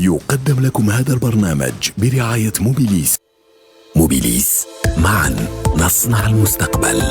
يقدم لكم هذا البرنامج برعاية موبيليس. موبيليس، معا نصنع المستقبل.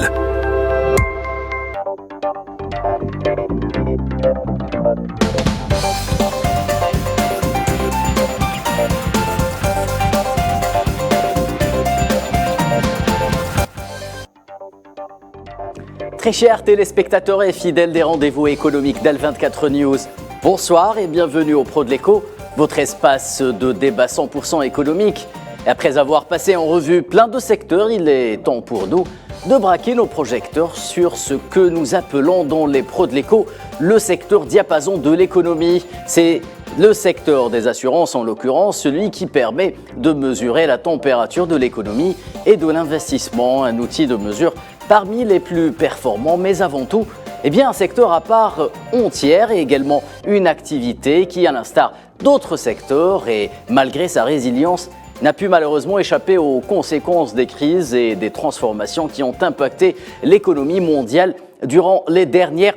Très chers téléspectateurs et fidèles des rendez-vous économiques d'Al24 News, bonsoir et bienvenue au Pro de l'Éco, votre espace de débat 100% économique. Et après avoir passé en revue plein de secteurs, il est temps pour nous de braquer nos projecteurs sur ce que nous appelons dans les Pros de l'Éco le secteur diapason de l'économie. C'est le secteur des assurances, en l'occurrence, celui qui permet de mesurer la température de l'économie et de l'investissement, un outil de mesure parmi les plus performants, mais avant tout, un secteur à part entière et également une activité qui, à l'instar d'autres secteurs et malgré sa résilience, n'a pu malheureusement échapper aux conséquences des crises et des transformations qui ont impacté l'économie mondiale durant les dernières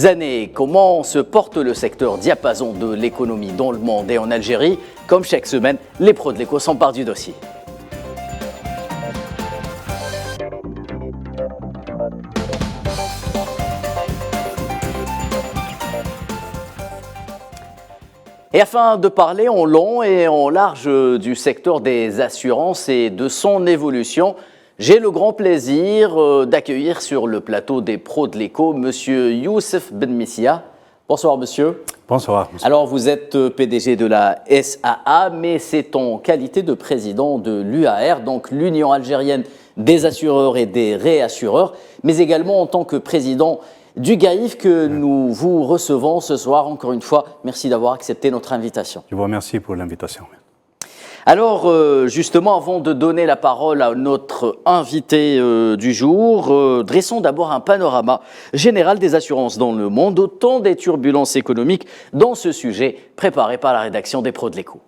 années. Comment se porte le secteur diapason de l'économie dans le monde et en Algérie? Comme chaque semaine, les Pros de l'Éco s'emparent du dossier. Et afin de parler en long et en large du secteur des assurances et de son évolution, j'ai le grand plaisir d'accueillir sur le plateau des Pros de l'Éco Monsieur Youssef Benmissia. Bonsoir monsieur. Bonsoir. Alors vous êtes PDG de la SAA, mais c'est en qualité de président de l'UAR, donc l'Union algérienne des assureurs et des réassureurs, mais également en tant que président du GAIF que nous vous recevons ce soir. Encore une fois, merci d'avoir accepté notre invitation. Je vous remercie pour l'invitation. Alors, justement, avant de donner la parole à notre invité du jour, dressons d'abord un panorama général des assurances dans le monde, autant des turbulences économiques dans ce sujet préparé par la rédaction des Pros de l'Éco.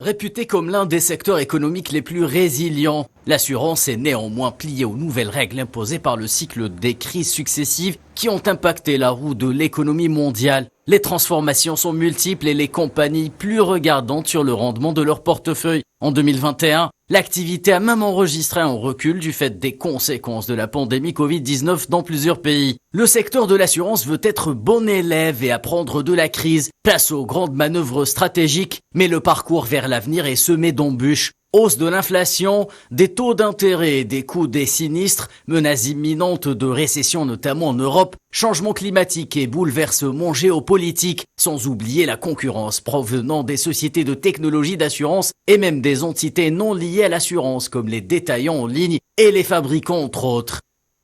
Réputé comme l'un des secteurs économiques les plus résilients, l'assurance est néanmoins pliée aux nouvelles règles imposées par le cycle des crises successives qui ont impacté la roue de l'économie mondiale. Les transformations sont multiples et les compagnies plus regardantes sur le rendement de leur portefeuille. En 2021, l'activité a même enregistré un recul du fait des conséquences de la pandémie Covid-19 dans plusieurs pays. Le secteur de l'assurance veut être bon élève et apprendre de la crise. Place aux grandes manœuvres stratégiques, mais le parcours vers l'avenir est semé d'embûches. Hausse de l'inflation, des taux d'intérêt et des coûts des sinistres, menaces imminentes de récession notamment en Europe, changement climatique et bouleversements géopolitiques, sans oublier la concurrence provenant des sociétés de technologie d'assurance et même des entités non liées à l'assurance comme les détaillants en ligne et les fabricants entre autres.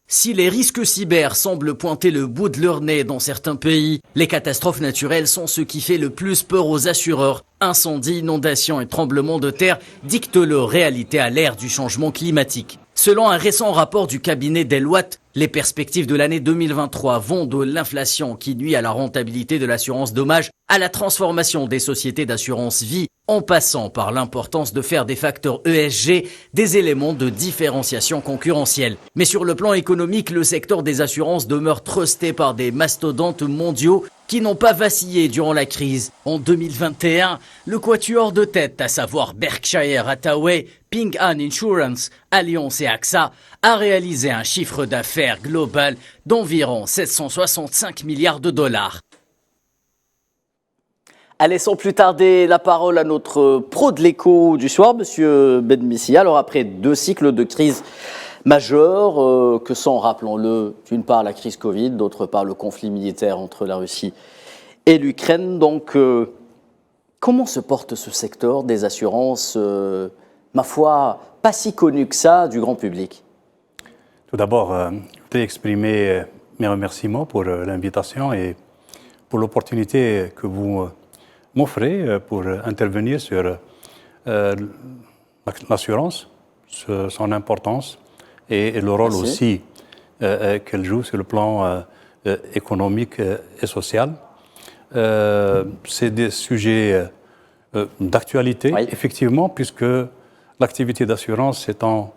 Si les risques cyber semblent pointer le bout de leur nez dans certains pays, les catastrophes naturelles sont ce qui fait le plus peur aux assureurs. Incendies, inondations et tremblements de terre dictent leur réalité à l'ère du changement climatique. Selon un récent rapport du cabinet Deloitte, les perspectives de l'année 2023 vont de l'inflation qui nuit à la rentabilité de l'assurance dommage à la transformation des sociétés d'assurance vie, en passant par l'importance de faire des facteurs ESG des éléments de différenciation concurrentielle. Mais sur le plan économique, le secteur des assurances demeure trusté par des mastodontes mondiaux qui n'ont pas vacillé durant la crise. En 2021, le quatuor de tête, à savoir Berkshire Hathaway, Ping An Insurance, Allianz et AXA, a réalisé un chiffre d'affaires global d'environ 765 milliards de dollars. Allez, sans plus tarder, la parole à notre pro de l'éco du soir, monsieur Benmissia. Alors après 2 cycles de crise majeure, que sont, rappelons-le, d'une part la crise Covid, d'autre part le conflit militaire entre la Russie et l'Ukraine. Donc, comment se porte ce secteur des assurances, ma foi, pas si connu que ça du grand public? Tout d'abord, je voudrais exprimer mes remerciements pour l'invitation et pour l'opportunité que vous m'offrez pour intervenir sur l'assurance, son importance, et le rôle aussi qu'elle joue sur le plan économique et social. C'est des sujets d'actualité, effectivement, puisque l'activité d'assurance étant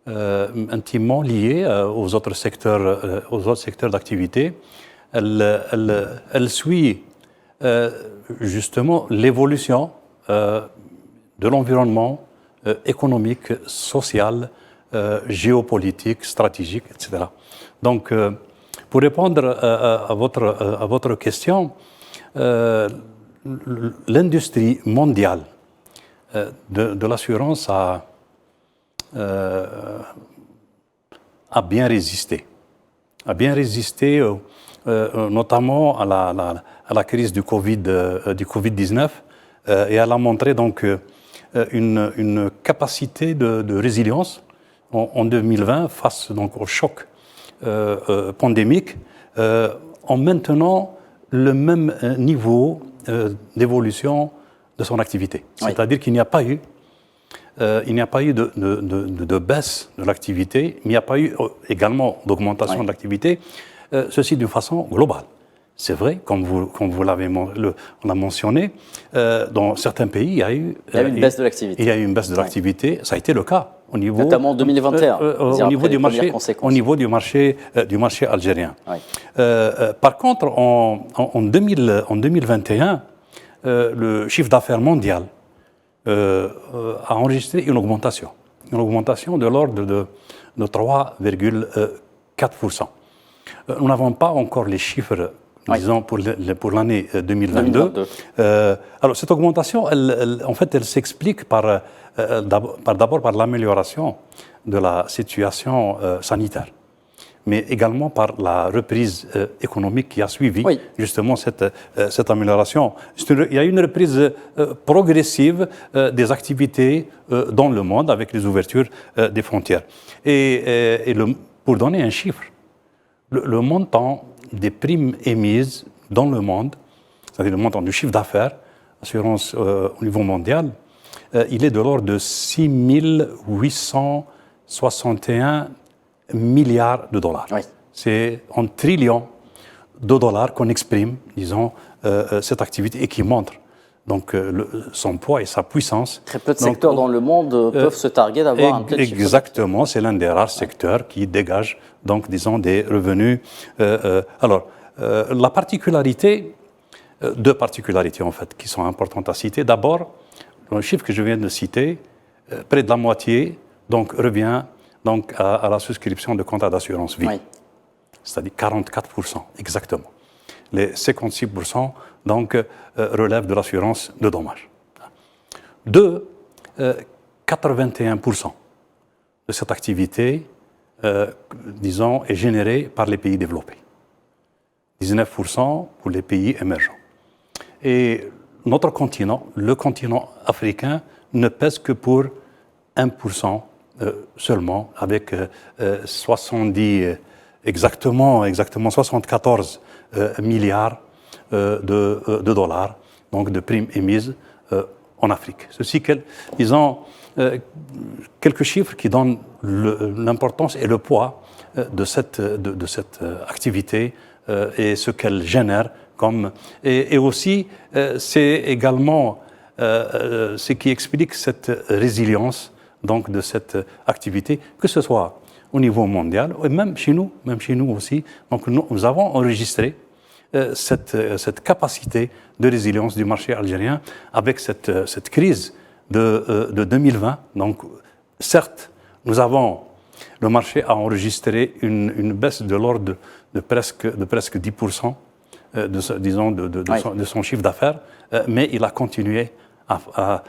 intimement liée aux autres secteurs d'activité, elle suit justement l'évolution de l'environnement économique, social, géopolitique, stratégique, etc. Donc, pour répondre à votre question, l'industrie mondiale de l'assurance a bien résisté. A bien résisté notamment à la crise du Covid-19 et elle a montré donc une capacité de résilience en 2020 face donc au choc pandémique en maintenant le même niveau d'évolution de son activité. Oui. C'est-à-dire qu'il n'y a pas eu de baisse de l'activité, mais il n'y a pas eu également d'augmentation de l'activité, ceci d'une façon globale. C'est vrai, comme vous l'avez mentionné, dans certains pays, il y a eu une baisse de l'activité. Il y a eu une baisse de l'activité, ça a été le cas au niveau, notamment en 2021, au niveau du marché algérien. Oui. Par contre, en 2021, le chiffre d'affaires mondial a enregistré une augmentation de l'ordre de 3,4%. Nous n'avons pas encore les chiffres, disons, pour l'année 2022. Alors, cette augmentation, elle s'explique d'abord par l'amélioration de la situation sanitaire, mais également par la reprise économique qui a suivi justement cette amélioration. Il y a une reprise progressive des activités dans le monde avec les ouvertures des frontières. Pour donner un chiffre, le montant des primes émises dans le monde, c'est-à-dire le montant du chiffre d'affaires, assurance au niveau mondial, il est de l'ordre de 6 861 milliards de dollars. Oui. C'est en trillions de dollars qu'on exprime, disons, cette activité et qui montre donc son poids et sa puissance. Très peu de secteurs dans le monde peuvent se targuer d'avoir un tel chiffre. Exactement, c'est l'un des rares secteurs qui dégage donc, disons, des revenus. La particularité, deux particularités en fait, qui sont importantes à citer. D'abord, le chiffre que je viens de citer, près de la moitié, donc revient donc à la souscription de contrats d'assurance vie. Oui. C'est-à-dire 44%, exactement. Les 56% donc, relèvent de l'assurance de dommages. 81% de cette activité, disons, est générée par les pays développés. 19% pour les pays émergents. Et notre continent, le continent africain, ne pèse que pour 1% seulement, avec exactement 74 milliards de dollars donc de primes émises en Afrique. Ceci, disons, quelques chiffres qui donnent l'importance et le poids de cette activité et ce qu'elle génère et aussi c'est également ce qui explique cette résilience donc de cette activité, que ce soit au niveau mondial et même chez nous aussi. Donc nous avons enregistré cette capacité de résilience du marché algérien avec cette crise de 2020. Donc certes, le marché a enregistré une baisse de l'ordre de presque 10% de son chiffre d'affaires, mais il a continué à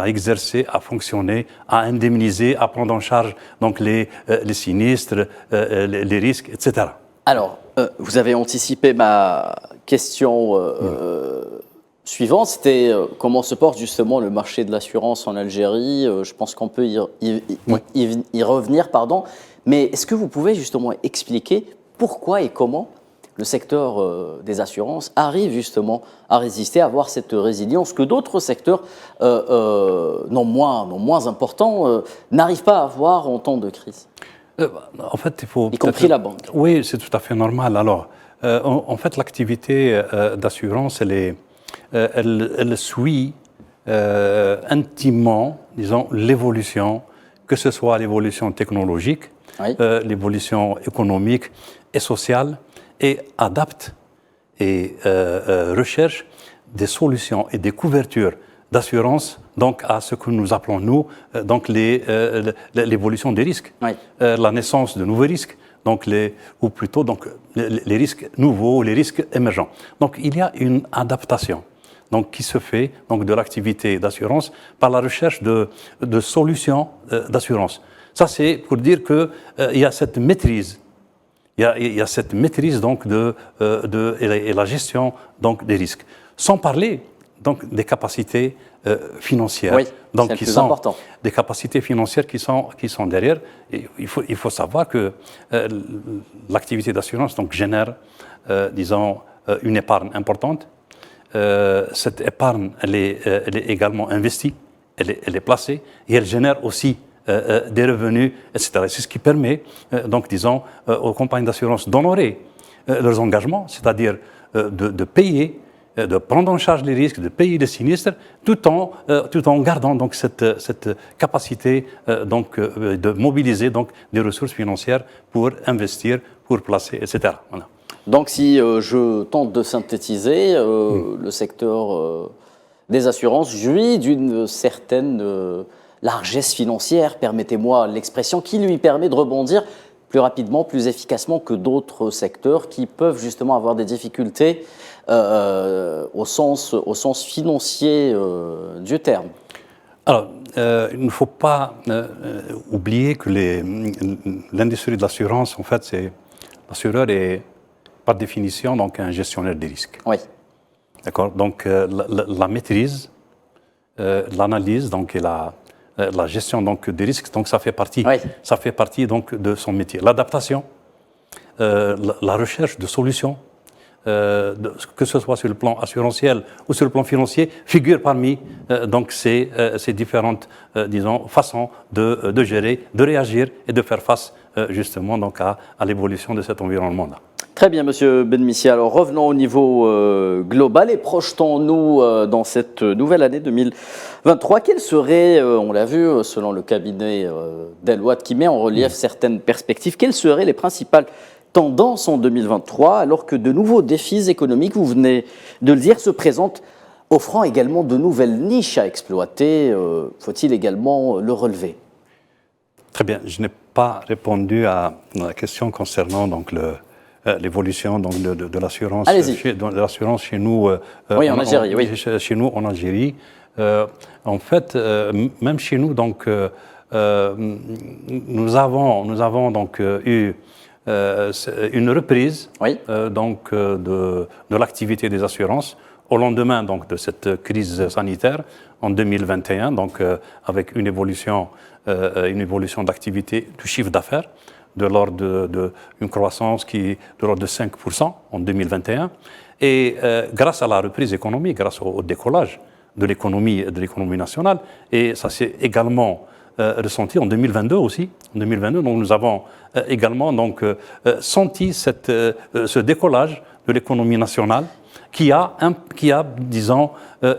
exercer, à fonctionner, à indemniser, à prendre en charge donc les sinistres, les risques, etc. Alors, vous avez anticipé ma question suivante, c'était comment se porte justement le marché de l'assurance en Algérie. Je pense qu'on peut y revenir, pardon. Mais est-ce que vous pouvez justement expliquer pourquoi et comment le secteur des assurances arrive justement à résister, à avoir cette résilience que d'autres secteurs non moins importants n'arrivent pas à avoir en temps de crise? En fait, il faut... Y compris la banque. Oui, c'est tout à fait normal. Alors, en fait, l'activité d'assurance, elle suit intimement, disons, l'évolution, que ce soit l'évolution technologique, l'évolution économique et sociale, et adapte et recherche des solutions et des couvertures d'assurance donc à ce que nous appelons nous donc l'évolution des risques, Oui. La naissance de nouveaux risques, donc ou plutôt donc les risques nouveaux, les risques émergents. Donc il y a une adaptation donc qui se fait donc de l'activité d'assurance par la recherche de solutions d'assurance. Ça c'est pour dire que il y a cette maîtrise. Il y a cette maîtrise donc et la gestion donc des risques. Sans parler donc des capacités financières, oui, donc qui sont important. Des capacités financières qui sont derrière. Et il faut savoir que l'activité d'assurance donc génère, disons, une épargne importante. Cette épargne, elle est également investie, elle est placée et elle génère aussi des revenus, etc. C'est ce qui permet, donc, disons, aux compagnies d'assurance d'honorer leurs engagements, c'est-à-dire de payer, de prendre en charge les risques, de payer les sinistres, tout en gardant donc cette capacité donc de mobiliser donc des ressources financières pour investir, pour placer, etc. Voilà. Donc, si je tente de synthétiser, le secteur des assurances jouit d'une certaine largesse financière, permettez-moi l'expression, qui lui permet de rebondir plus rapidement, plus efficacement que d'autres secteurs qui peuvent justement avoir des difficultés au sens financier du terme. Alors, il ne faut pas oublier que l'industrie de l'assurance, en fait, l'assureur est par définition donc un gestionnaire des risques. Oui. D'accord. Donc la maîtrise, l'analyse donc et la gestion donc des risques, donc ça fait partie donc de son métier. L'adaptation, la recherche de solutions, que ce soit sur le plan assurantiel ou sur le plan financier, figure parmi donc ces différentes disons façons de gérer, de réagir et de faire face justement donc à l'évolution de cet environnement-là. Très bien, Monsieur Benmissi. Alors revenons au niveau global et projetons-nous dans cette nouvelle année 2023. Quelles seraient, on l'a vu, selon le cabinet Deloitte qui met en relief certaines perspectives, quelles seraient les principales tendances en 2023 alors que de nouveaux défis économiques, vous venez de le dire, se présentent, offrant également de nouvelles niches à exploiter. Faut-il également le relever? Très bien. Je n'ai pas répondu à la question concernant donc l'évolution donc de l'assurance chez nous oui, en Algérie, oui. Chez nous en Algérie en fait même chez nous donc nous avons donc eu une reprise oui. donc de l'activité des assurances au lendemain donc de cette crise sanitaire en 2021 donc avec une évolution d'activité du chiffre d'affaires de l'ordre d'une croissance qui est de l'ordre de 5% en 2021. Et grâce à la reprise économique, grâce au décollage de l'économie nationale, et ça s'est également ressenti en 2022 aussi. En 2022, donc, nous avons également donc, senti ce décollage de l'économie nationale qui a disons,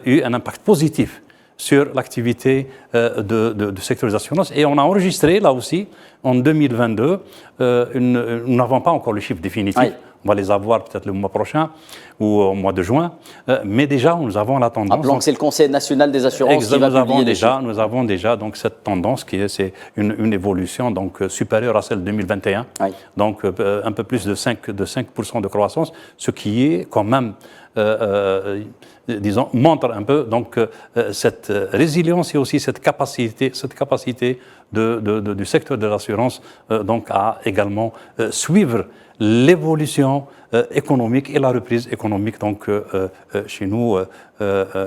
eu un impact positif sur l'activité du secteur des assurances. Et on a enregistré, là aussi, en 2022, nous n'avons pas encore le chiffre définitif. Oui. On va les avoir peut-être le mois prochain ou au mois de juin. Mais déjà, nous avons la tendance... Rappelons que c'est le Conseil national des assurances qui va publier les chiffres. Nous avons déjà donc, cette tendance c'est une évolution donc, supérieure à celle de 2021. Oui. Donc, un peu plus de 5% de croissance, ce qui est quand même... disons, montre un peu donc, cette résilience et aussi cette capacité du secteur de l'assurance donc, à également suivre l'évolution économique et la reprise économique donc, chez nous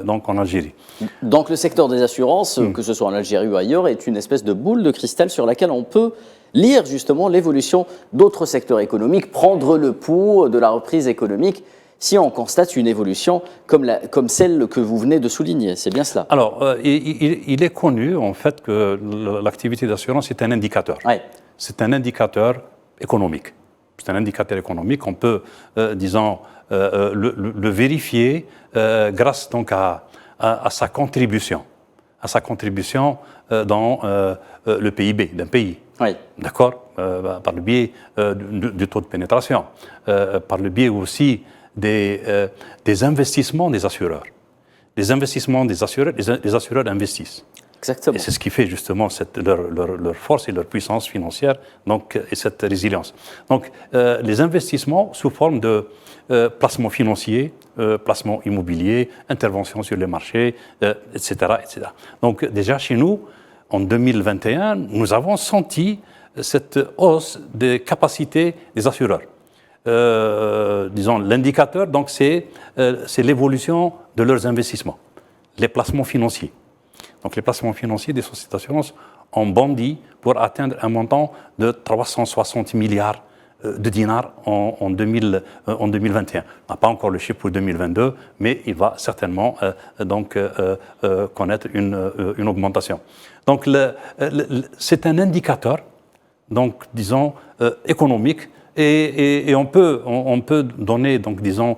donc en Algérie. Donc le secteur des assurances, que ce soit en Algérie ou ailleurs, est une espèce de boule de cristal sur laquelle on peut lire justement l'évolution d'autres secteurs économiques, prendre le pouls de la reprise économique si on constate une évolution comme celle que vous venez de souligner. C'est bien cela. Alors, il est connu, en fait, que l'activité d'assurance est un indicateur. Oui. C'est un indicateur économique. C'est un indicateur économique. On peut, disons, le vérifier grâce donc à sa contribution. À sa contribution dans le PIB d'un pays. Oui. D'accord, par le biais du taux de pénétration, par le biais aussi des investissements des assureurs. Les investissements des assureurs, les assureurs investissent. Exactement. Et c'est ce qui fait justement leur force et leur puissance financière, donc, et cette résilience. Donc, les investissements sous forme de placements financiers, placements immobiliers, interventions sur les marchés, etc., etc. Donc, déjà chez nous, en 2021, nous avons senti cette hausse des capacités des assureurs. Disons, l'indicateur, donc, c'est l'évolution de leurs investissements, les placements financiers. Donc, les placements financiers des sociétés d'assurance ont bondi pour atteindre un montant de 360 milliards de dinars en 2021. On n'a pas encore le chiffre pour 2022, mais il va certainement connaître une augmentation. Donc, c'est un indicateur, donc, disons, économique. Et on peut donner, donc, disons,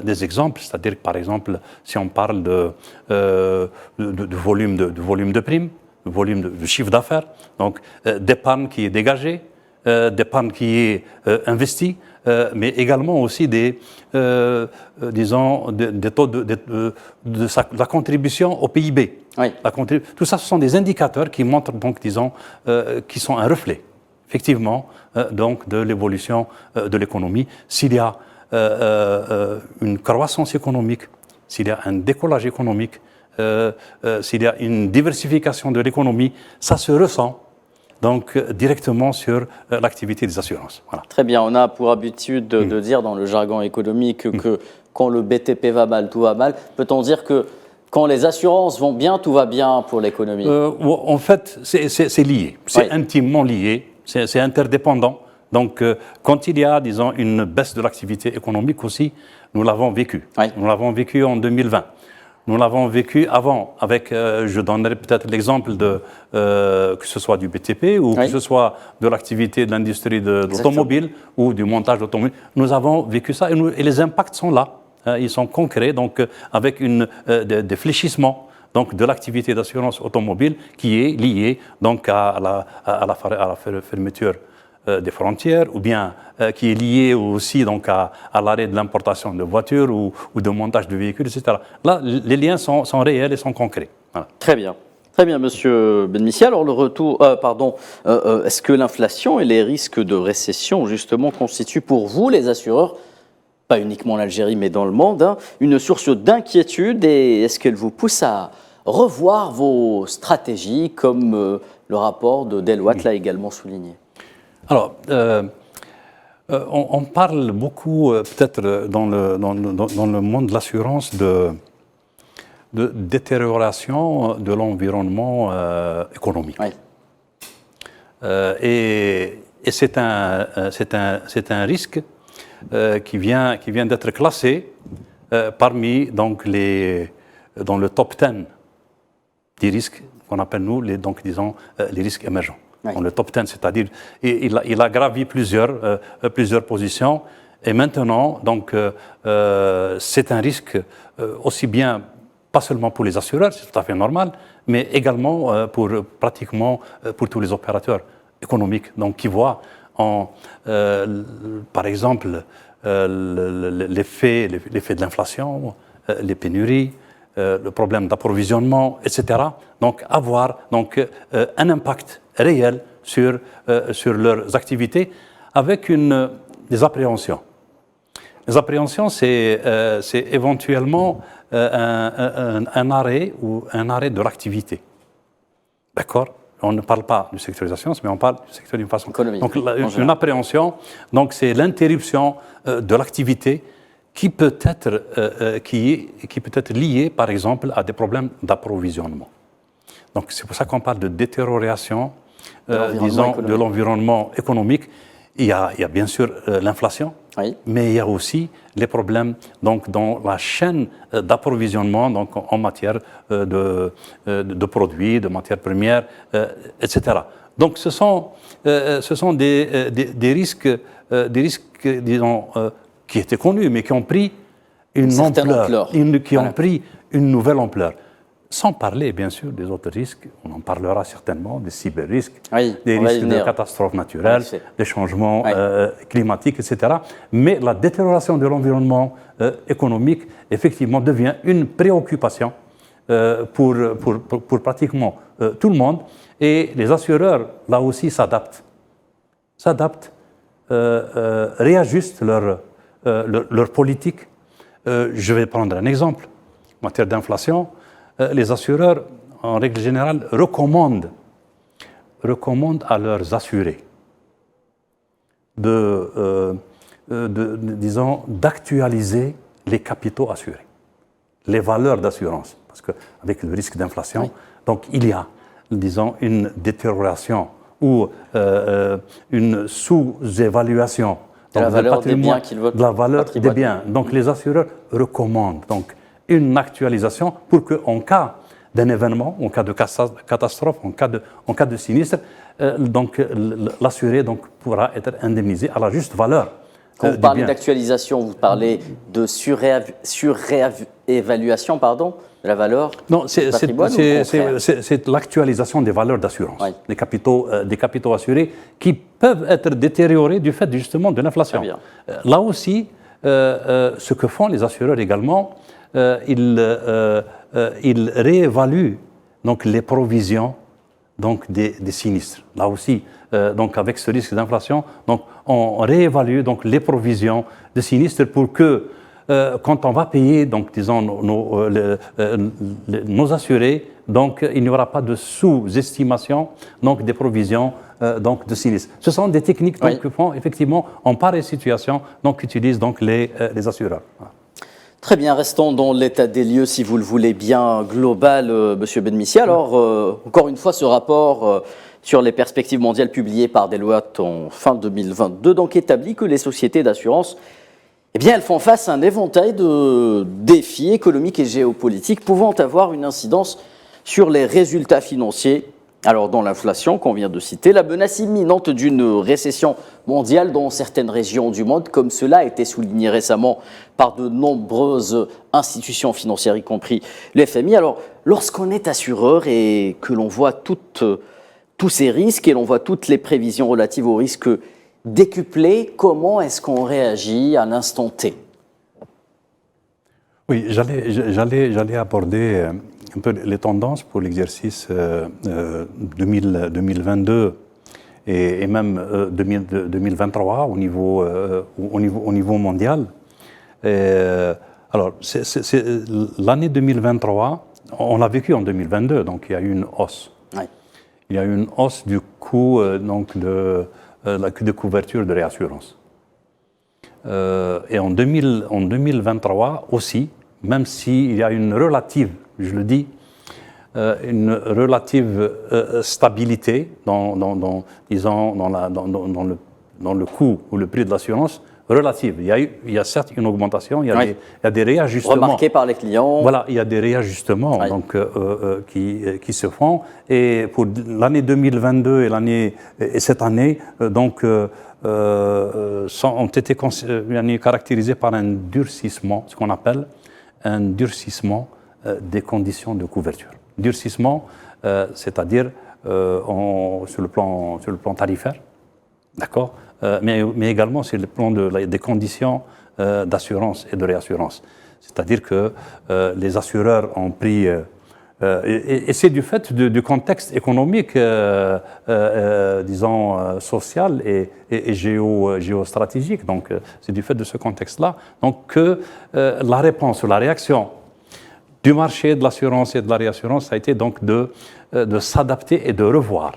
des exemples, c'est-à-dire, par exemple, si on parle de volume de primes, de volume de chiffre d'affaires, donc d'épargne qui est dégagée, d'épargne qui est investie, mais également aussi disons, des taux de la contribution au PIB. Oui. Tout ça, ce sont des indicateurs qui montrent, donc, disons, qui sont un reflet, effectivement, donc, de l'évolution de l'économie. S'il y a une croissance économique, s'il y a un décollage économique, s'il y a une diversification de l'économie, ça se ressent donc directement sur l'activité des assurances. Voilà. Très bien, on a pour habitude de dire dans le jargon économique que quand le BTP va mal, tout va mal. Peut-on dire que quand les assurances vont bien, tout va bien pour l'économie? En fait, c'est lié, c'est intimement lié. C'est interdépendant. Donc, quand il y a, disons, une baisse de l'activité économique aussi, nous l'avons vécu. Oui. Nous l'avons vécu en 2020. Nous l'avons vécu avant, avec, je donnerai peut-être l'exemple que ce soit du BTP ou que ce soit de l'activité de l'industrie de l'automobile ou du montage d'automobile. Nous avons vécu ça et les impacts sont là. Ils sont concrets, donc avec des fléchissements, donc, de l'activité d'assurance automobile qui est liée, donc, à la fermeture des frontières, ou bien qui est liée aussi, donc, à l'arrêt de l'importation de voitures ou de montage de véhicules, etc. Là, les liens sont réels et sont concrets. Voilà. Très bien. Très bien, Monsieur Benmissi. Alors, est-ce que l'inflation et les risques de récession, justement, constituent pour vous, les assureurs, pas uniquement en Algérie, mais dans le monde, une source d'inquiétude, et est-ce qu'elle vous pousse à revoir vos stratégies, comme le rapport de Deloitte l'a également souligné? Alors, on parle beaucoup, peut-être dans le monde de l'assurance, de détérioration de l'environnement économique. Oui. Et c'est un risque qui vient d'être classé parmi, donc, dans le top 10 des risques qu'on appelle, nous, les risques émergents. Oui. Dans le top 10, c'est-à-dire, il a gravi plusieurs positions, et maintenant, donc, c'est un risque aussi bien, pas seulement pour les assureurs, c'est tout à fait normal, mais également pratiquement pour tous les opérateurs économiques, donc, qui voient par exemple, l'effet de l'inflation, les pénuries, le problème d'approvisionnement, etc. Donc, avoir un impact réel sur leurs activités avec des appréhensions. Les appréhensions, c'est éventuellement un arrêt de l'activité. D'accord ? On ne parle pas du secteur des assurances, mais on parle du secteur d'une façon. Économique. Donc, une appréhension, donc, c'est l'interruption de l'activité qui peut être liée, par exemple, à des problèmes d'approvisionnement. Donc, c'est pour ça qu'on parle de détérioration, de l'environnement économique. Il y a bien sûr l'inflation, oui, mais il y a aussi les problèmes, donc, dans la chaîne d'approvisionnement, donc, en matière de produits, de matières premières, etc. Donc, ce sont des risques, disons, qui étaient connus, mais qui ont pris une ampleur, ont pris une nouvelle ampleur. sans parler, bien sûr, des autres risques. On en parlera certainement, des cyber-risques, Oui, des on va y risques de venir. catastrophes naturelles, Ouais, des changements Ouais. climatiques, etc. Mais la détérioration de l'environnement économique, effectivement, devient une préoccupation pour pratiquement tout le monde. Et les assureurs, là aussi, s'adaptent, réajustent leur politique. Je vais prendre un exemple. En matière d'inflation, les assureurs, en règle générale, recommandent à leurs assurés disons, d'actualiser les capitaux assurés, les valeurs d'assurance. Parce qu'avec le risque d'inflation, Oui. donc il y a, disons, une détérioration ou une sous-évaluation De la donc, valeur des patrimoine, biens qu'ils veulent. de la valeur des Patrimoine. biens. Donc les assureurs recommandent donc une actualisation pour qu'en cas d'un événement, en cas de catastrophe, en cas de sinistre, donc l'assuré donc pourra être indemnisé à la juste valeur. Quand vous du parlez bien. d'actualisation, vous parlez de surévaluation, pardon, de la valeur Non, du patrimoine ou le contraire? c'est l'actualisation des valeurs d'assurance, Oui. des capitaux assurés qui peuvent être détériorés du fait justement de l'inflation. Très bien. Là aussi, ce que font les assureurs également, ils réévaluent donc les provisions donc des sinistres. Là aussi, donc avec ce risque d'inflation, donc on réévalue donc les provisions de sinistres pour que quand on va payer donc disons nos assurés, donc il n'y aura pas de sous-estimation donc des provisions donc de sinistres. Ce sont des techniques donc, Oui. que font effectivement en pareille situation donc qu'utilisent donc les assureurs. Voilà. Très bien, restons dans l'état des lieux, si vous le voulez bien, global, Monsieur Benmissi. Alors, encore une fois, ce rapport sur les perspectives mondiales publié par Deloitte en fin 2022 donc établit que les sociétés d'assurance, eh bien, elles font face à un éventail de défis économiques et géopolitiques pouvant avoir une incidence sur les résultats financiers. Alors, dans l'inflation qu'on vient de citer, la menace imminente d'une récession mondiale dans certaines régions du monde, comme cela a été souligné récemment par de nombreuses institutions financières, y compris le FMI. Alors, lorsqu'on est assureur et que l'on voit tous ces risques et l'on voit toutes les prévisions relatives aux risques décuplés, comment est-ce qu'on réagit à l'instant T? Oui, j'allais aborder un peu les tendances pour l'exercice 2022 et même 2023 au niveau mondial. Alors, l'année 2023, on l'a vécu en 2022, donc il y a eu une hausse. Oui. Il y a eu une hausse du coût donc de couverture de réassurance. Et en 2023 aussi, même s'il y a une relative, je le dis, une relative stabilité dans le coût ou le prix de l'assurance, relative. Il y a certes une augmentation, il y a des réajustements. Remarqué par les clients. Voilà, il y a des réajustements donc, qui se font. Et pour l'année 2022 et cette année, donc, ont été caractérisés par un durcissement, ce qu'on appelle un durcissement des conditions de couverture. Durcissement, c'est-à-dire sur le plan tarifaire, d'accord, mais également sur le plan des conditions d'assurance et de réassurance. C'est-à-dire que les assureurs ont pris... et c'est du fait du contexte économique, disons, social et géostratégique. Donc, c'est du fait de ce contexte-là donc, que la réponse, la réaction du marché de l'assurance et de la réassurance a été donc de s'adapter et de revoir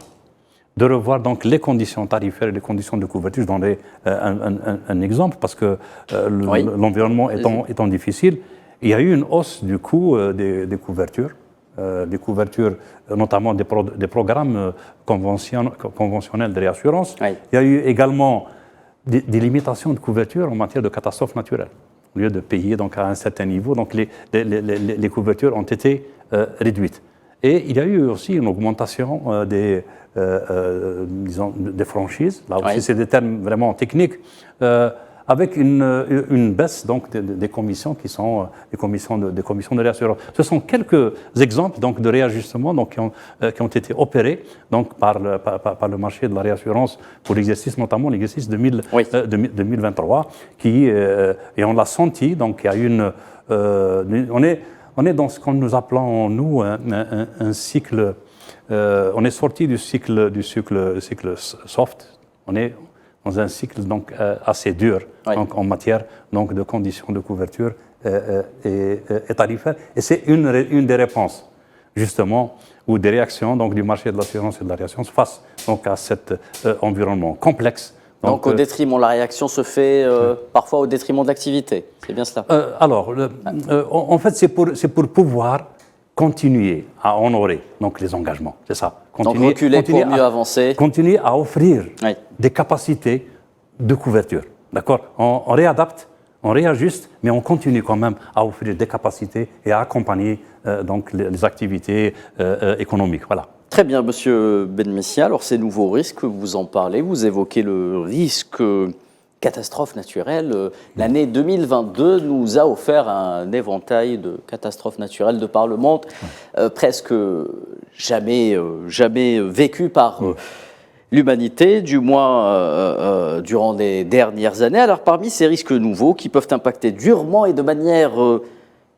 donc les conditions tarifaires et les conditions de couverture. Je donnerai un exemple parce que l'environnement étant difficile, il y a eu une hausse du coût des couvertures. Des couvertures, notamment des programmes conventionnels de réassurance. Oui. Il y a eu également des limitations de couverture en matière de catastrophes naturelles. Au lieu de payer donc, à un certain niveau, donc les couvertures ont été réduites. Et il y a eu aussi une augmentation des franchises. Là aussi, c'est des termes vraiment techniques. À avec une baisse donc des commissions qui sont des commissions de réassurance. Ce sont quelques exemples donc de réajustements donc qui ont été opérés donc par le marché de la réassurance pour l'exercice, notamment l'exercice 2023 et on l'a senti, donc il y a une on est dans ce que nous appelons nous un cycle. On est sorti du cycle soft. On est dans un cycle donc assez dur donc, en matière donc de conditions de couverture et tarifaires. Et c'est une des réponses justement ou des réactions donc du marché de l'assurance et de la réassurance face donc à cet environnement complexe. Donc au détriment, la réaction se fait parfois au détriment de l'activité, c'est bien cela? Alors, en fait, c'est pour pouvoir continuer à honorer donc, les engagements, c'est ça. Donc reculer pour mieux avancer. Continuer à offrir des capacités de couverture, d'accord. On réadapte, on réajuste, mais on continue quand même à offrir des capacités et à accompagner donc, les activités économiques, voilà. Très bien, Monsieur Benmessia. Alors, ces nouveaux risques, vous en parlez, vous évoquez le risque catastrophe naturelle. L'année 2022 nous a offert un éventail de catastrophes naturelles de par le monde, presque jamais vécu par l'humanité, du moins durant les dernières années. Alors, parmi ces risques nouveaux qui peuvent impacter durement et de manière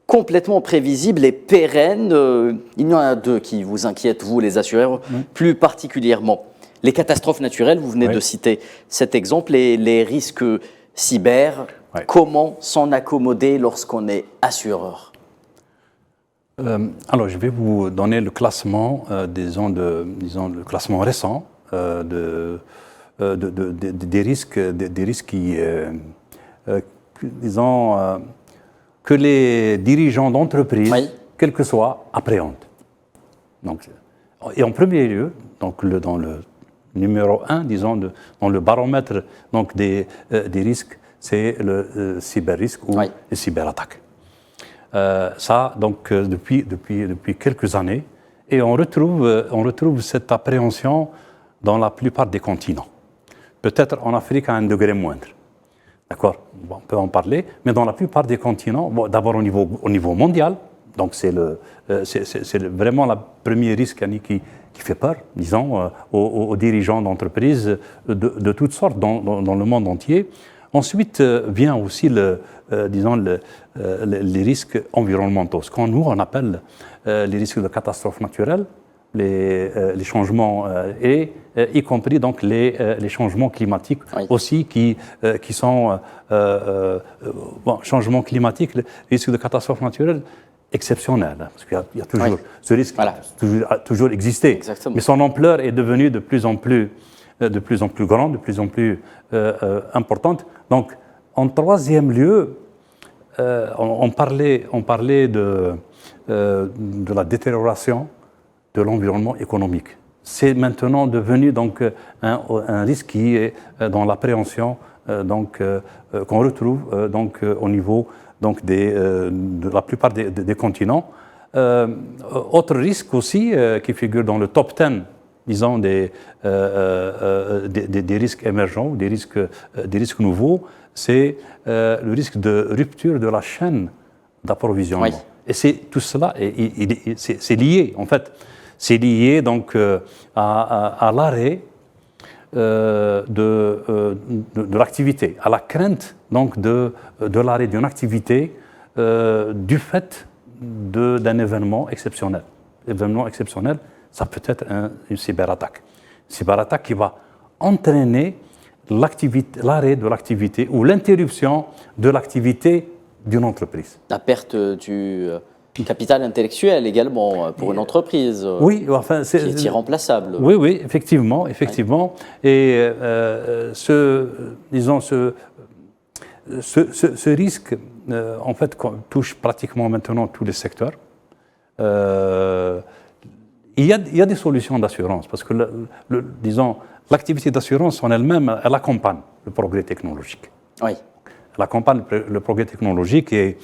complètement prévisible et pérenne, il y en a deux qui vous inquiètent, vous les assureurs, plus particulièrement. Les catastrophes naturelles, vous venez de citer cet exemple, et les risques cyber. Comment s'en accommoder lorsqu'on est assureur? Alors, je vais vous donner le classement, disons le classement récent des risques qui, disons, que les dirigeants d'entreprise, quel que soit, appréhendent. Donc, et en premier lieu, donc dans le numéro 1, disons, dans le baromètre donc des risques, c'est le cyber-risque ou les cyberattaques. Ça, donc, depuis quelques années, et on retrouve cette appréhension dans la plupart des continents. Peut-être en Afrique à un degré moindre. D'accord, bon, on peut en parler, mais dans la plupart des continents, bon, d'abord au niveau mondial, donc c'est vraiment le premier risque qui fait peur, disons, aux dirigeants d'entreprises de toutes sortes dans le monde entier. Ensuite vient aussi les risques environnementaux, ce qu'on nous on appelle les risques de catastrophes naturelles, les changements y compris donc les changements climatiques aussi qui sont changements climatiques, les risques de catastrophes naturelles exceptionnels, parce qu'il y a toujours ce risque a toujours existé. Exactement. Mais son ampleur est devenue de plus en plus grande, de plus en plus importante. Donc en troisième lieu, on parlait de la détérioration de l'environnement économique. C'est maintenant devenu donc un risque qui est dans l'appréhension qu'on retrouve donc au niveau donc de la plupart des continents. Autre risque aussi qui figure dans le top 10, disons des risques émergents, des risques nouveaux, c'est le risque de rupture de la chaîne d'approvisionnement. Et c'est tout cela, c'est lié en fait. C'est lié donc à l'arrêt de l'activité, à la crainte donc de l'arrêt d'une activité du fait d'un événement exceptionnel. Événement exceptionnel, ça peut être une cyberattaque. Une cyberattaque qui va entraîner l'arrêt de l'activité ou l'interruption de l'activité d'une entreprise. La perte du capital intellectuel également pour une entreprise oui, enfin, qui est irremplaçable. Oui, effectivement. Et ce risque, en fait, touche pratiquement maintenant tous les secteurs. Il y a des solutions d'assurance, parce que, l'activité d'assurance en elle-même, elle accompagne le progrès technologique. Oui. Elle accompagne le progrès technologique et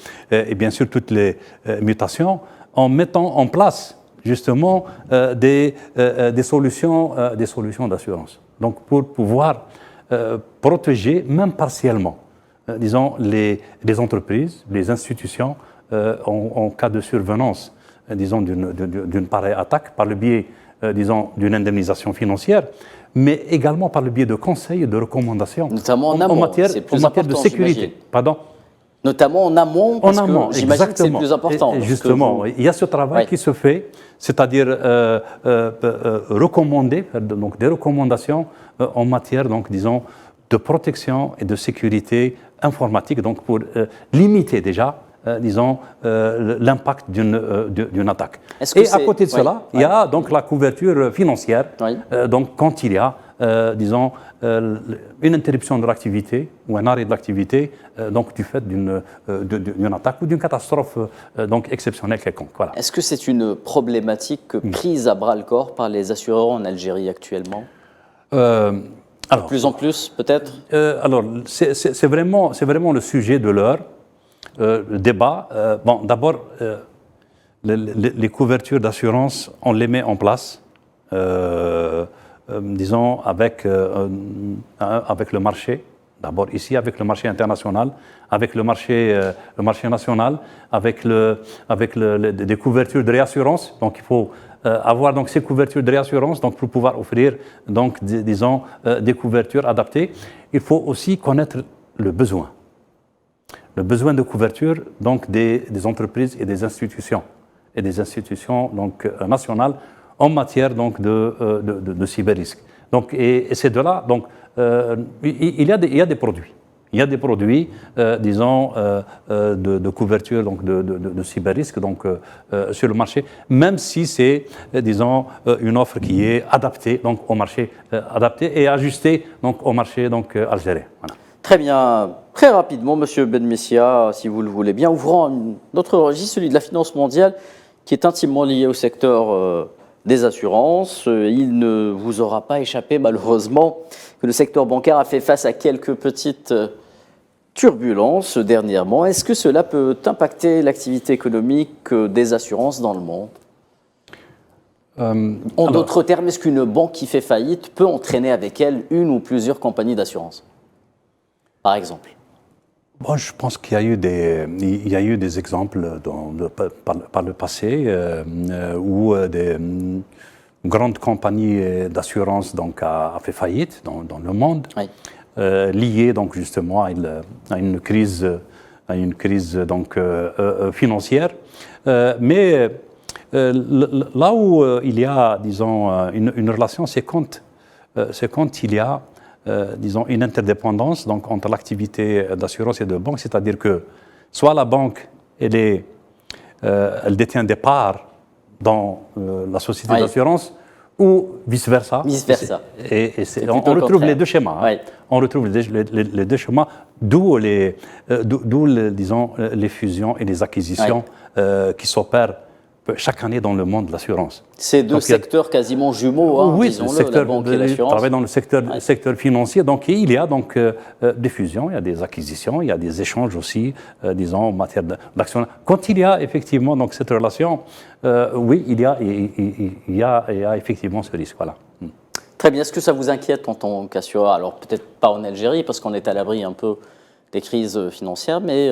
bien sûr toutes les mutations en mettant en place justement des solutions d'assurance. Donc pour pouvoir protéger même partiellement disons, les entreprises, les institutions, en cas de survenance, disons, d'une pareille attaque, par le biais, disons, d'une indemnisation financière, mais également par le biais de conseils et de recommandations. Notamment en amont, matière, c'est plus en matière de important, sécurité. j'imagine. Pardon? Notamment en amont, parce que j'imagine que c'est plus important. Et justement, il y a ce travail qui se fait, c'est-à-dire recommander, donc des recommandations en matière, donc, disons, de protection et de sécurité informatique, donc pour limiter déjà, disons, l'impact d'une attaque. Et à côté de cela, il y a donc la couverture financière, donc quand il y a, disons, une interruption de l'activité ou un arrêt de l'activité, donc du fait d'une attaque ou d'une catastrophe donc exceptionnelle quelconque. Voilà. Est-ce que c'est une problématique prise à bras-le-corps par les assureurs en Algérie actuellement? De plus en plus, peut-être? Alors, c'est vraiment le sujet de l'heure, le débat. Bon, d'abord, les couvertures d'assurance, on les met en place, disons, avec le marché. D'abord ici, avec le marché international, avec le marché national, avec des couvertures de réassurance. Donc, il faut avoir donc ces couvertures de réassurance donc pour pouvoir offrir donc disons des couvertures adaptées. Il faut aussi connaître le besoin de couverture donc des entreprises et des institutions donc nationales en matière donc de cyberrisque. Donc et c'est de là donc il y a des produits. Il y a des produits, disons, de couverture donc de cyberrisque donc, sur le marché, même si c'est, disons, une offre qui est adaptée donc, au marché, adaptée et ajustée donc, au marché donc, algérien. Voilà. Très bien. Très rapidement, Monsieur Ben Messia, si vous le voulez bien, ouvrant un autre registre, celui de la finance mondiale, qui est intimement lié au secteur des assurances. Il ne vous aura pas échappé, malheureusement, que le secteur bancaire a fait face à quelques petites turbulences dernièrement. Est-ce que cela peut impacter l'activité économique des assurances dans le monde? En d'autres termes, est-ce qu'une banque qui fait faillite peut entraîner avec elle une ou plusieurs compagnies d'assurance, par exemple? Bon, je pense qu'il y a eu des exemples par le passé où des grandes compagnies d'assurance donc a fait faillite dans le monde, liées donc justement à une crise donc financière. Mais là où il y a, disons, une relation, c'est quand il y a disons, une interdépendance donc, entre l'activité d'assurance et de banque, c'est-à-dire que soit la banque, elle détient des parts dans la société d'assurance, ou vice-versa. Vice-versa. Et on retrouve les deux schémas. Hein. On retrouve les deux schémas, d'où disons, les fusions et les acquisitions qui s'opèrent chaque année dans le monde de l'assurance. C'est deux secteurs quasiment jumeaux, hein, oui, disons-le, la banque et l'assurance. Travaille dans le secteur financier, donc il y a donc des fusions, il y a des acquisitions, il y a des échanges aussi, disons, en matière d'action. Quand il y a effectivement donc, cette relation, oui, il y a effectivement ce risque. Voilà. Très bien. Est-ce que ça vous inquiète en tant qu'assureur? Alors peut-être pas en Algérie, parce qu'on est à l'abri un peu des crises financières, mais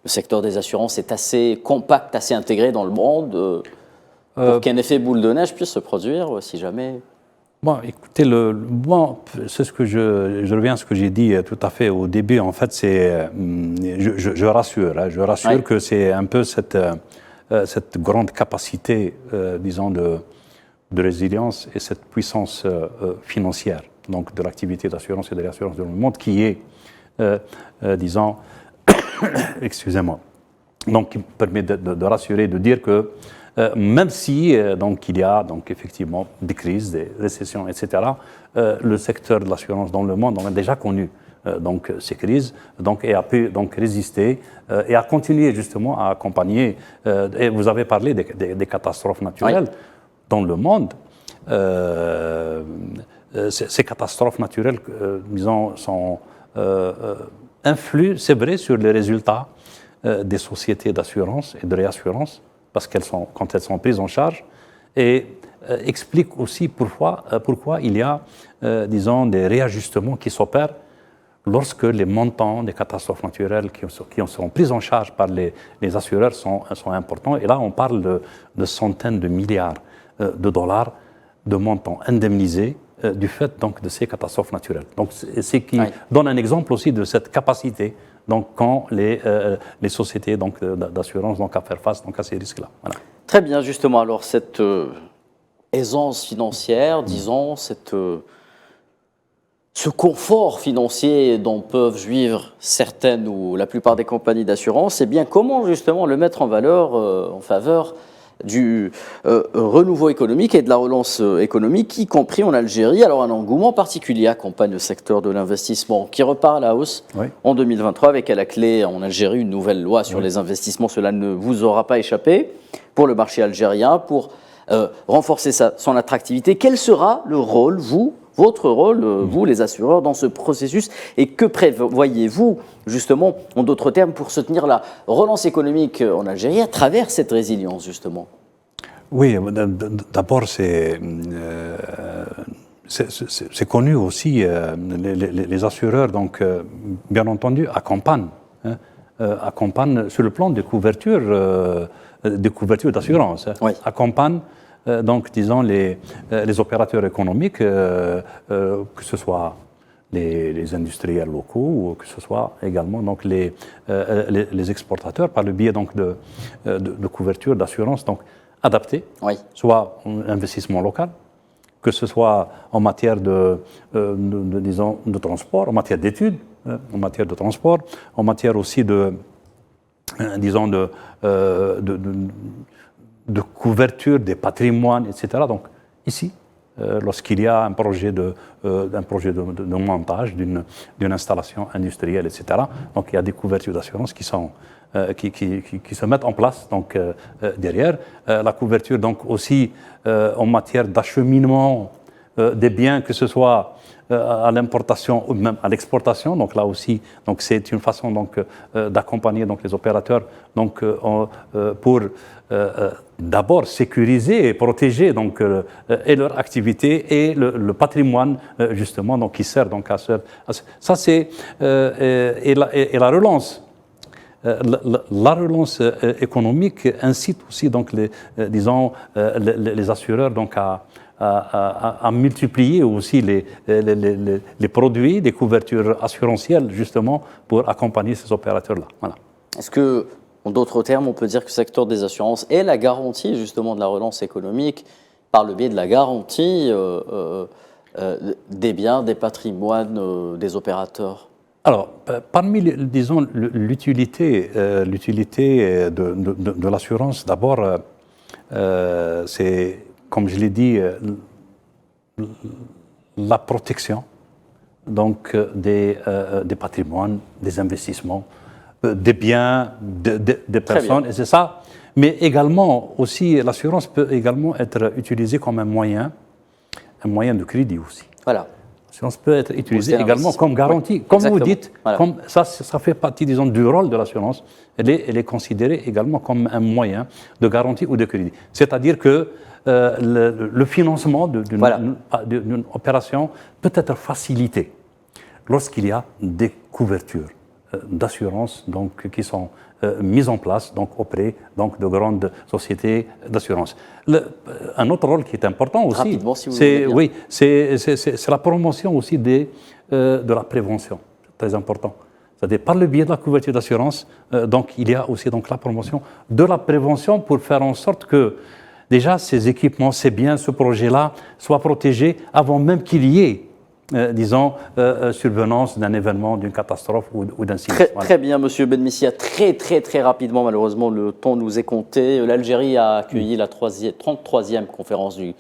le secteur des assurances est assez compact, assez intégré dans le monde pour qu'un effet boule de neige puisse se produire, si jamais. Bon, écoutez, c'est ce que je reviens à ce que j'ai dit tout à fait au début. En fait, c'est, je rassure, que c'est un peu cette grande capacité, disons, de résilience et cette puissance financière, donc de l'activité d'assurance et de réassurance dans le monde, qui est, disons, excusez-moi, donc qui permet de rassurer, de dire que même si donc il y a donc effectivement des crises, des récessions, etc., le secteur de l'assurance dans le monde on a déjà connu donc ces crises, donc et a pu donc résister et a continué justement à accompagner. Et vous avez parlé des catastrophes naturelles dans le monde. Ces catastrophes naturelles, disons, influent, c'est vrai, sur les résultats des sociétés d'assurance et de réassurance, parce quand elles sont prises en charge, et expliquent aussi pourquoi il y a, disons, des réajustements qui s'opèrent lorsque les montants des catastrophes naturelles qui sont prises en charge par les assureurs sont importants. Et là, on parle de centaines de milliards de dollars de montants indemnisés du fait donc, de ces catastrophes naturelles. Donc, c'est qui donne un exemple aussi de cette capacité donc, quand les sociétés d'assurance donc, à faire face donc, à ces risques-là. Voilà. Très bien, justement. Alors, cette aisance financière, disons, ce confort financier dont peuvent jouir certaines ou la plupart des compagnies d'assurance, eh bien, comment justement le mettre en valeur en faveur du renouveau économique et de la relance économique, y compris en Algérie. Alors, un engouement particulier accompagne le secteur de l'investissement qui repart à la hausse en 2023 avec à la clé en Algérie une nouvelle loi sur les investissements. Cela ne vous aura pas échappé pour le marché algérien, pour renforcer son attractivité. Quel sera le rôle, votre rôle, vous les assureurs, dans ce processus et que prévoyez-vous justement, en d'autres termes, pour soutenir la relance économique en Algérie à travers cette résilience justement? Oui, d'abord c'est connu aussi, les assureurs donc bien entendu accompagnent sur le plan des couvertures d'assurance, accompagnent donc, disons, les opérateurs économiques, que ce soit les industriels locaux ou que ce soit également donc, les exportateurs par le biais donc, de couverture d'assurance donc, adaptée, soit en investissement local, que ce soit en matière disons, de transport, en matière d'études, en matière de transport, en matière aussi disons, de couverture des patrimoines, etc. Donc ici, lorsqu'il y a un projet de montage d'une installation industrielle, etc., donc il y a des couvertures d'assurance qui se mettent en place donc, derrière. La couverture donc, aussi en matière d'acheminement des biens, que ce soit à l'importation ou même à l'exportation. Donc là aussi, donc c'est une façon donc d'accompagner donc les opérateurs donc pour d'abord sécuriser et protéger donc et leur activité et le patrimoine justement donc qui sert donc à ça c'est et la relance. La relance économique incite aussi donc les assureurs donc à multiplier aussi les produits, des couvertures assurantielles justement pour accompagner ces opérateurs-là. Voilà. Est-ce que, en d'autres termes, on peut dire que le secteur des assurances est la garantie justement de la relance économique par le biais de la garantie des biens, des patrimoines des opérateurs? Alors, parmi, disons, l'utilité de l'assurance, d'abord, c'est, comme je l'ai dit, la protection donc, des patrimoines, des investissements, des biens, des personnes, et c'est ça. Mais également, aussi, l'assurance peut également être utilisée comme un moyen de crédit aussi. Voilà. L'assurance peut être utilisée également comme garantie. Comme vous dites, comme ça fait partie, disons, du rôle de l'assurance. Elle est considérée également comme un moyen de garantie ou de crédit. C'est-à-dire que le financement d'une opération peut être facilité lorsqu'il y a des couvertures d'assurance donc, qui sont mises en place donc, auprès donc, de grandes sociétés d'assurance. Un autre rôle qui est important aussi, c'est la promotion aussi de la prévention. C'est très important. C'est-à-dire par le biais de la couverture d'assurance, donc il y a aussi donc, la promotion de la prévention pour faire en sorte que déjà ces équipements, ces biens, ce projet-là soient protégés avant même qu'il y ait disons, survenance d'un événement, d'une catastrophe ou d'un sinistre. Très bien, Monsieur Benmissia. Très rapidement, malheureusement, le temps nous est compté. L'Algérie a accueilli la 33e conférence du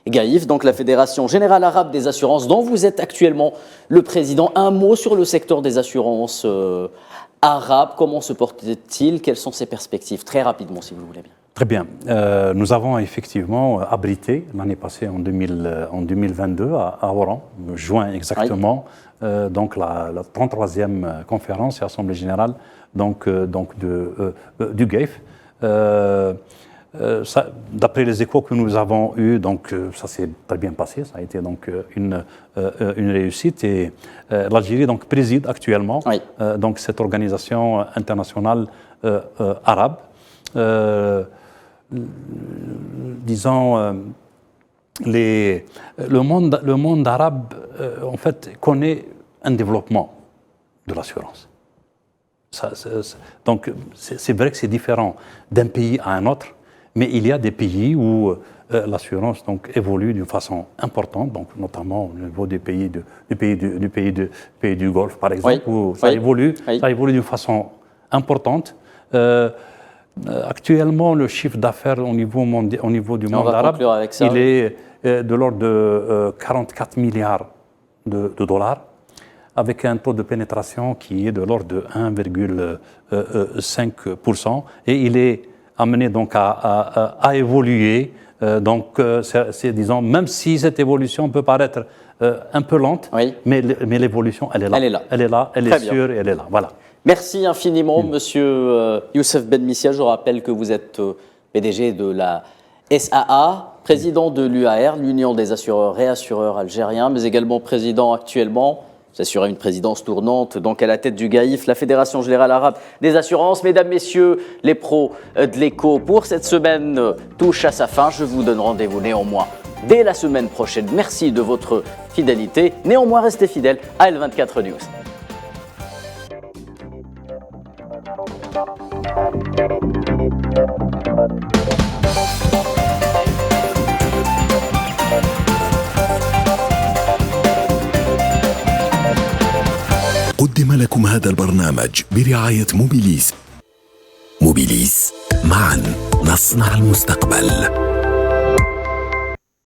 GAIF, donc la Fédération Générale Arabe des Assurances, dont vous êtes actuellement le président. Un mot sur le secteur des assurances arabes. Comment se porte-t-il? Quelles sont ses perspectives? Très rapidement, si vous le voulez bien. Très bien. Nous avons effectivement abrité l'année passée, en 2022, à Oran, juin exactement, donc la 33e conférence et assemblée générale donc, du GAIF. d'après les échos que nous avons eus, donc ça s'est très bien passé, ça a été donc une réussite et l'Algérie donc préside actuellement donc cette organisation internationale arabe. Disons, le monde arabe en fait connaît un développement de l'assurance. Donc c'est vrai que c'est différent d'un pays à un autre, mais il y a des pays où l'assurance donc évolue d'une façon importante, donc notamment au niveau des pays du Golfe par exemple, où ça évolue d'une façon importante. Actuellement, le chiffre d'affaires au niveau du monde arabe, il est de l'ordre de 44 milliards de dollars, avec un taux de pénétration qui est de l'ordre de 1,5%, et il est amené donc à évoluer. Donc, disons, même si cette évolution peut paraître un peu lente, mais l'évolution, elle est là. Elle est sûre et elle est là. Voilà. Merci infiniment, Monsieur Youssef Ben Missia. Je rappelle que vous êtes PDG de la SAA, président de l'UAR, l'Union des assureurs et assureurs algériens, mais également président actuellement. Vous assurez une présidence tournante, donc à la tête du GAIF, la Fédération Générale Arabe des Assurances. Mesdames, Messieurs, les pros de l'écho, pour cette semaine touche à sa fin. Je vous donne rendez-vous néanmoins dès la semaine prochaine. Merci de votre fidélité. Néanmoins, restez fidèles à L24 News. قدم لكم هذا البرنامج برعاية موبيليس. موبيليس، معا نصنع المستقبل.